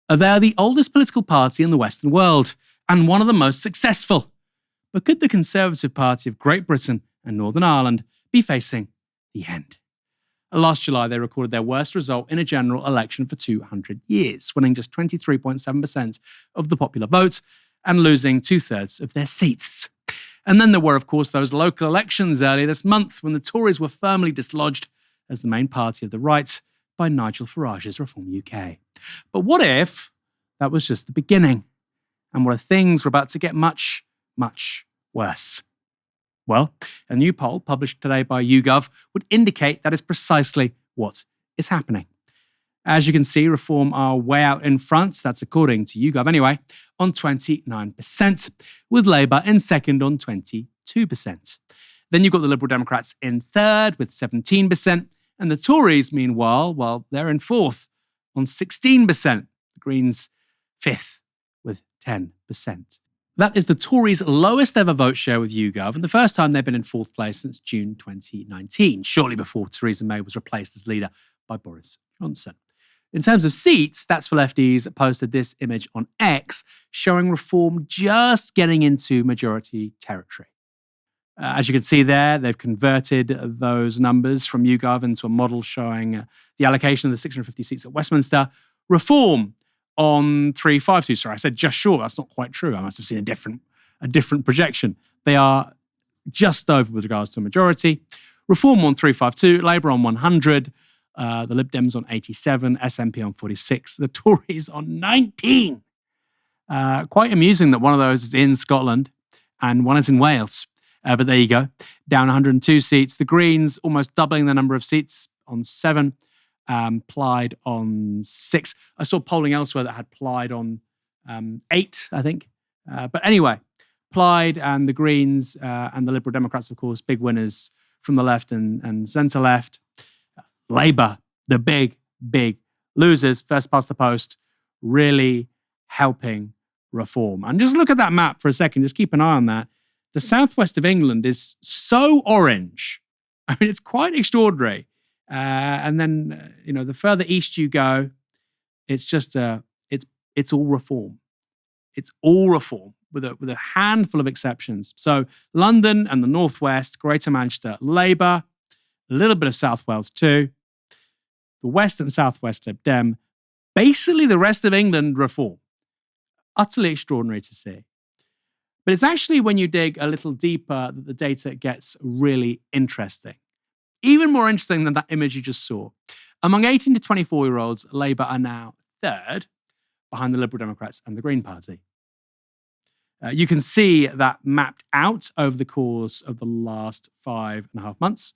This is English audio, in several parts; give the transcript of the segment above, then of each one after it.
They are the oldest political party in the Western world and one of the most successful. But could the Conservative Party of Great Britain and Northern Ireland be facing the end? Last July, they recorded their worst result in a general election for 200 years, winning just 23.7% of the popular vote and losing 2/3 of their seats. And then there were, of course, those local elections earlier this month when the Tories were firmly dislodged as the main party of the right by Nigel Farage's Reform UK. But what if that was just the beginning? And what if things were about to get much, much worse? Well, a new poll published today by YouGov would indicate that is precisely what is happening. As you can see, Reform are way out in front, that's according to YouGov anyway, on 29%, with Labour in second on 22%. Then you've got the Liberal Democrats in third with 17%, and the Tories, meanwhile, well, they're in fourth on 16%. The Greens fifth with 10%. That is the Tories' lowest ever vote share with YouGov, and the first time they've been in fourth place since June 2019, shortly before Theresa May was replaced as leader by Boris Johnson. In terms of seats, Stats for Lefties posted this image on X, showing Reform just getting into majority territory. As you can see there, they've converted those numbers from YouGov into a model showing the allocation of the 650 seats at Westminster. Reform on 352. Sorry, I said just short. That's not quite true. I must have seen a different projection. They are just over with regards to a majority. Reform on 352, Labour on 100, the Lib Dems on 87, SNP on 46, the Tories on 19. Quite amusing that one of those is in Scotland and one is in Wales. But there you go, down 102 seats. The Greens almost doubling the number of seats on 7. Plaid on 6. I saw polling elsewhere that had Plaid on 8, I think. But anyway, Plaid and the Greens and the Liberal Democrats, of course, big winners from the left and centre left. Labour, the big losers, first past the post, really helping Reform. And just look at that map for a second, just keep an eye on that. The southwest of England is so orange. I mean, it's quite extraordinary. And then, the further east you go, it's just it's all Reform. It's all Reform with a handful of exceptions. So London and the Northwest, Greater Manchester, Labour, a little bit of South Wales too. The West and Southwest Lib Dem. Basically the rest of England, Reform. Utterly extraordinary to see. But it's actually when you dig a little deeper that the data gets really interesting. Even more interesting than that image you just saw. Among 18 to 24-year-olds, Labour are now third behind the Liberal Democrats and the Green Party. You can see that mapped out over the course of the last 5.5 months.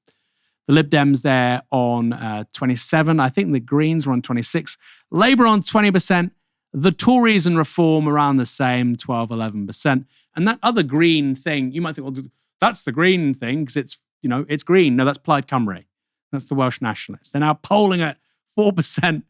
The Lib Dems there on 27. I think the Greens were on 26. Labour on 20%. The Tories and Reform around the same, 12, 11%. And that other green thing, you might think, well, that's the green thing because it's green. No, that's Plaid Cymru. That's the Welsh nationalists. They're now polling at 4%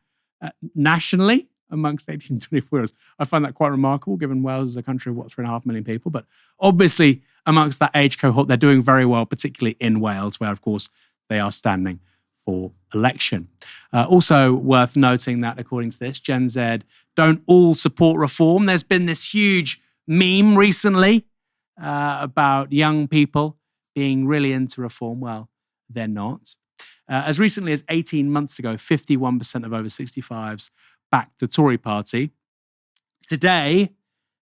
nationally amongst 18 to 24-year-olds. I find that quite remarkable, given Wales is a country of, 3.5 million people. But obviously, amongst that age cohort, they're doing very well, particularly in Wales, where, of course, they are standing for election. Also worth noting that, according to this, Gen Z don't all support Reform. There's been this huge meme recently about young people being really into Reform. Well, they're not. As recently as 18 months ago, 51% of over 65s backed the Tory party. Today,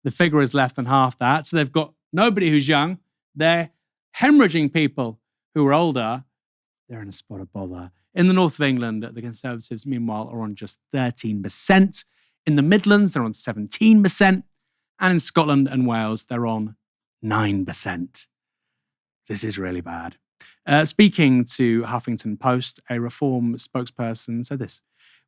the figure is less than half that. So they've got nobody who's young. They're hemorrhaging people who are older. They're in a spot of bother. In the north of England, the Conservatives, meanwhile, are on just 13%. In the Midlands, they're on 17%. And in Scotland and Wales, they're on 9%. This is really bad. Speaking to Huffington Post, a Reform spokesperson said this: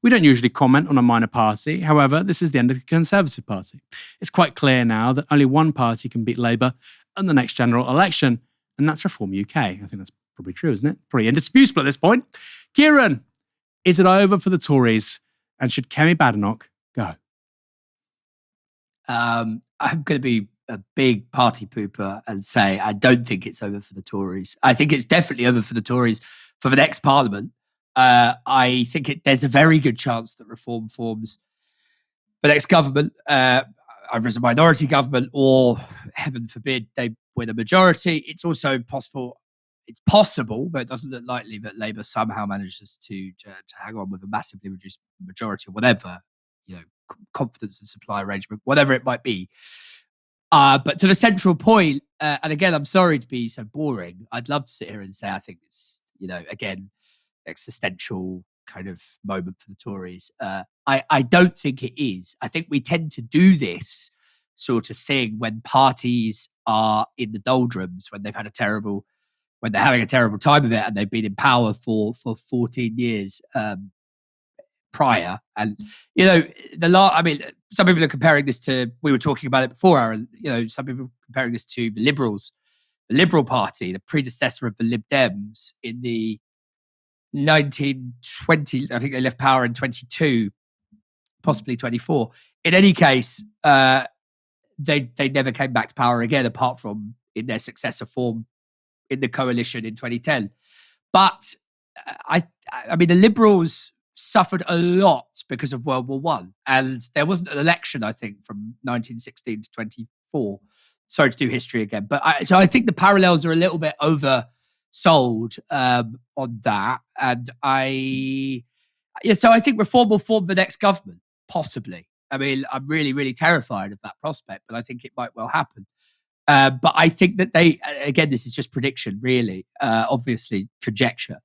"We don't usually comment on a minor party. However, this is the end of the Conservative Party. It's quite clear now that only one party can beat Labour in the next general election, and that's Reform UK." I think that's probably true, isn't it? Pretty indisputable at this point. Kieran, is it over for the Tories? And should Kemi Badenoch go? I'm going to be a big party pooper and say I don't think it's over for the Tories. I think it's definitely over for the Tories for the next Parliament. I think there's a very good chance that Reform forms the next government, either as a minority government or, heaven forbid, they win a majority. It's also possible. It's possible, but it doesn't look likely that Labour somehow manages to hang on with a massively reduced majority or whatever, confidence and supply arrangement, whatever it might be. But to the central point, and again, I'm sorry to be so boring. I'd love to sit here and say I think it's, again, existential kind of moment for the Tories. I don't think it is. I think we tend to do this sort of thing when parties are in the doldrums, when they're having a terrible time of it, and they've been in power for 14 years prior. And some people are comparing this to, we were talking about it before, Aaron, some people are comparing this to the Liberals, the Liberal Party, the predecessor of the Lib Dems in the 1920, I think they left power in 22, possibly 24. In any case, they never came back to power again, apart from in their successor form in the coalition in 2010. But I mean, the Liberals suffered a lot because of World War One, and there wasn't an election, I think, from 1916 to 24. Sorry to do history again, but I think the parallels are a little bit oversold on that, and so I think reform will form the next government, possibly. I mean, I'm really, really terrified of that prospect, but I think it might well happen. But I think that again, this is just prediction, really, obviously conjecture.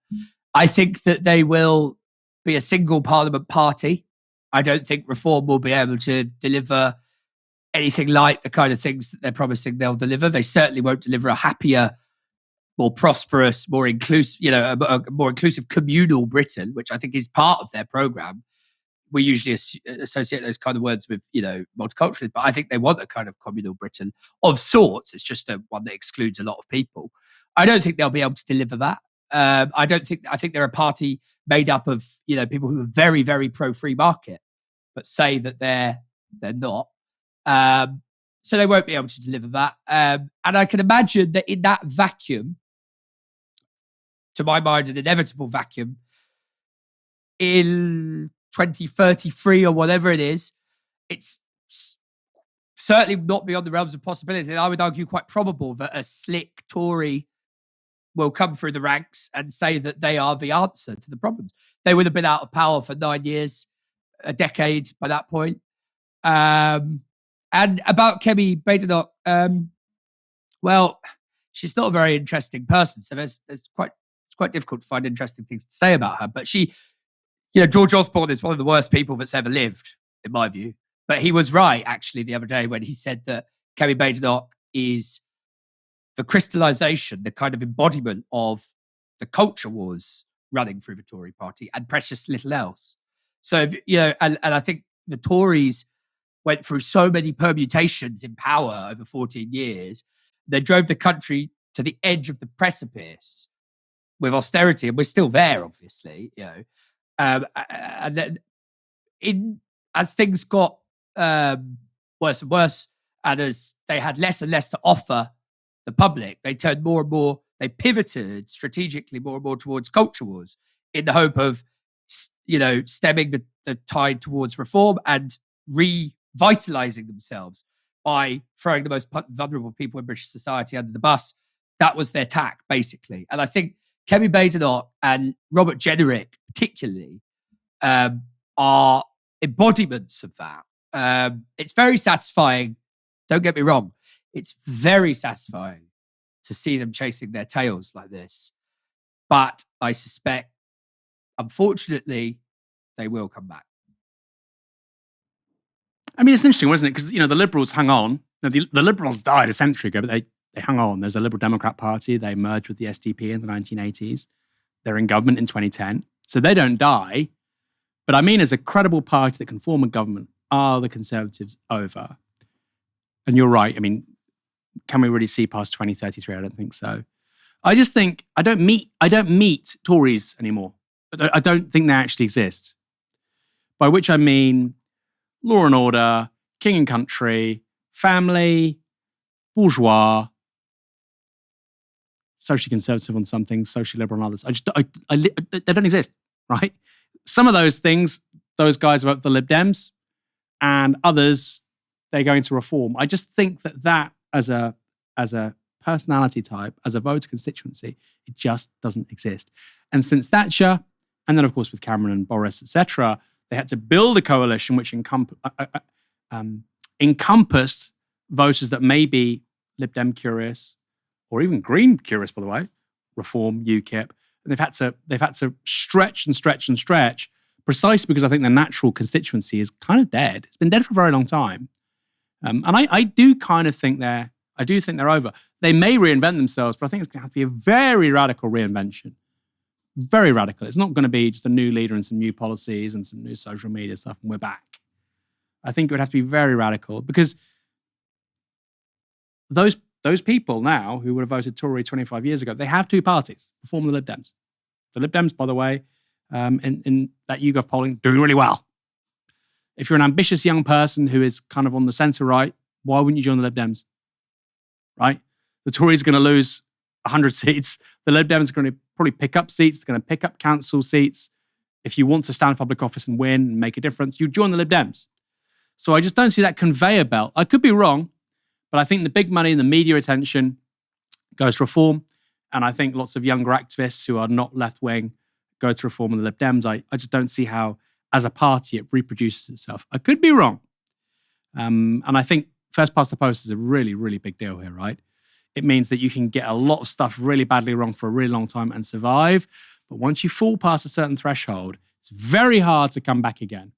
I think that they will be a single parliament party. I don't think reform will be able to deliver anything like the kind of things that they're promising they'll deliver. They certainly won't deliver a happier, more prosperous, more inclusive, a more inclusive communal Britain, which I think is part of their programme. We usually associate those kind of words with, multiculturalism, but I think they want a kind of communal Britain of sorts. It's just one that excludes a lot of people. I don't think they'll be able to deliver that. I think they're a party made up of, people who are very, very pro-free market, but say that they're not. So they won't be able to deliver that. And I can imagine that in that vacuum, to my mind, an inevitable vacuum, in 2033 or whatever it is, it's certainly not beyond the realms of possibility. And I would argue quite probable that a slick Tory will come through the ranks and say that they are the answer to the problems. They would have been out of power for 9 years, a decade by that point. And about Kemi Badenoch, well, she's not a very interesting person, so it's quite difficult to find interesting things to say about her. But she, George Osborne is one of the worst people that's ever lived, in my view. But he was right, actually, the other day when he said that Kemi Badenoch is the crystallization, the kind of embodiment of the culture wars running through the Tory party and precious little else. So, and I think the Tories went through so many permutations in power over 14 years. They drove the country to the edge of the precipice with austerity, and we're still there, obviously, and then as things got worse and worse, and as they had less and less to offer the public, they turned more and more, they pivoted strategically more and more towards culture wars in the hope of, stemming the tide towards reform and revitalizing themselves by throwing the most vulnerable people in British society under the bus. That was their tack, basically. And I think Kemi Badenoch and Robert Jenrick, particularly, are embodiments of that. It's very satisfying. Don't get me wrong. It's very satisfying to see them chasing their tails like this. But I suspect, unfortunately, they will come back. I mean, it's interesting, wasn't it? Because, the Liberals hung on. The Liberals died a century ago, but they hung on. There's a Liberal Democrat Party. They merged with the SDP in the 1980s. They're in government in 2010. So they don't die. But I mean, as a credible party that can form a government, are the Conservatives over? And you're right. I mean, can we really see past 2033? I don't think so. I just think I don't meet Tories anymore. I don't think they actually exist. By which I mean law and order, king and country, family, bourgeois, socially conservative on some things, socially liberal on others. They don't exist, right? Some of those things, those guys vote for the Lib Dems, and others, they're going to reform. I just think that as a personality type, as a voter constituency, it just doesn't exist. And since Thatcher, and then of course with Cameron and Boris, etc., they had to build a coalition which encompassed voters that may be Lib Dem curious, or even Green curious, by the way, Reform, UKIP. And they've had to stretch and stretch and stretch, precisely because I think the natural constituency is kind of dead. It's been dead for a very long time. And I do kind of think they're over. They may reinvent themselves, but I think it's going to have to be a very radical reinvention. Very radical. It's not going to be just a new leader and some new policies and some new social media stuff and we're back. I think it would have to be very radical because those people now who would have voted Tory 25 years ago, they have two parties, Reform and the Lib Dems. The Lib Dems, by the way, in that YouGov polling, doing really well. If you're an ambitious young person who is kind of on the centre-right, why wouldn't you join the Lib Dems? Right? The Tories are going to lose 100 seats. The Lib Dems are going to probably pick up seats. They're going to pick up council seats. If you want to stand in public office and win and make a difference, you join the Lib Dems. So I just don't see that conveyor belt. I could be wrong, but I think the big money and the media attention goes to Reform. And I think lots of younger activists who are not left-wing go to Reform and the Lib Dems. I just don't see how, as a party, it reproduces itself. I could be wrong. And I think first past the post is a really, really big deal here, right? It means that you can get a lot of stuff really badly wrong for a really long time and survive. But once you fall past a certain threshold, it's very hard to come back again.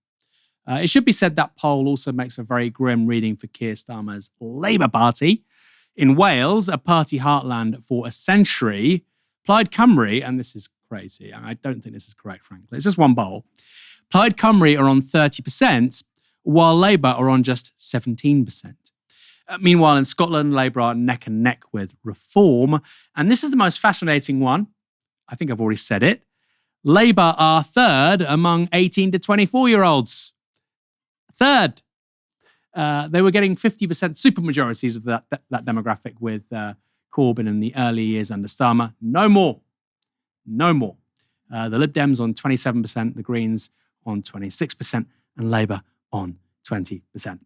It should be said that poll also makes a very grim reading for Keir Starmer's Labour Party. In Wales, a party heartland for a century, Plaid Cymru, and this is crazy, I don't think this is correct, frankly, it's just one poll. Plaid Cymru are on 30%, while Labour are on just 17%. Meanwhile, in Scotland, Labour are neck and neck with Reform. And this is the most fascinating one. I think I've already said it. Labour are third among 18 to 24-year-olds. Third. They were getting 50% supermajorities of that demographic with Corbyn in the early years under Starmer. No more. No more. The Lib Dems on 27%, the Greens on 26%, and Labour on 20%.